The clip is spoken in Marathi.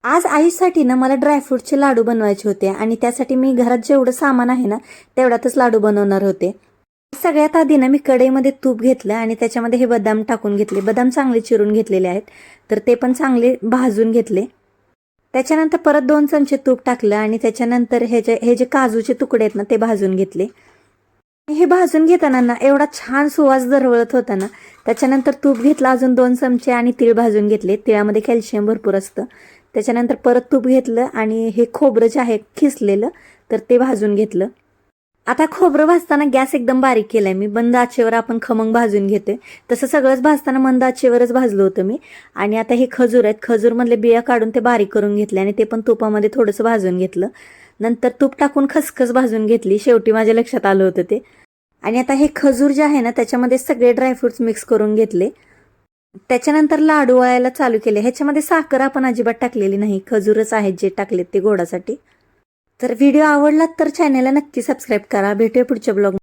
आज आईसाठी ना मला ड्रायफ्रूटचे लाडू बनवायचे होते आणि त्यासाठी मी घरात जेवढं सामान आहे ना तेवढ्यातच लाडू बनवणार होते। सगळ्यात आधी ना मी कढईमध्ये तूप घेतलं आणि त्याच्यामध्ये हे बदाम टाकून घेतले। बदाम चांगले चिरून घेतलेले आहेत, तर ते पण चांगले भाजून घेतले। त्याच्यानंतर परत 2 चमचे तूप टाकलं आणि त्याच्यानंतर हे जे काजूचे तुकडे आहेत ना ते भाजून घेतले। हे भाजून घेताना ना एवढा छान सुवास दरवळत होता ना। त्याच्यानंतर तूप घेतलं अजून 2 चमचे आणि तीळ भाजून घेतले। तिळामध्ये कॅल्शियम भरपूर असतं। त्याच्यानंतर परत तूप घेतलं आणि हे खोबरं जे आहे खिसलेलं तर ते भाजून घेतलं। आता खोबरं भाजताना गॅस एकदम बारीक केलाय मी, मंद आचेवर आपण खमंग भाजून घेते। तसं सगळंच भाजताना मंद आचेवरच भाजलं होतं मी। आणि आता हे खजूर आहेत, खजूर मधले बिया काढून ते बारीक करून घेतले आणि ते पण तुपामध्ये थोडंसं भाजून घेतलं। नंतर तूप टाकून खसखस भाजून घेतली, शेवटी माझ्या लक्षात आलं होतं ते। आणि आता हे खजूर जे आहे ना त्याच्यामध्ये सगळे ड्रायफ्रुट्स मिक्स करून घेतले। त्याच्यानंतर लाडू वळायला चालू केले। ह्याच्यामध्ये साखर आपण अजिबात टाकलेली नाही, खजूरच आहेत जे टाकलेत ते गोडासाठी। तर व्हिडिओ आवडला तर चॅनलला नक्की सबस्क्राईब करा। भेटूया पुढच्या ब्लॉग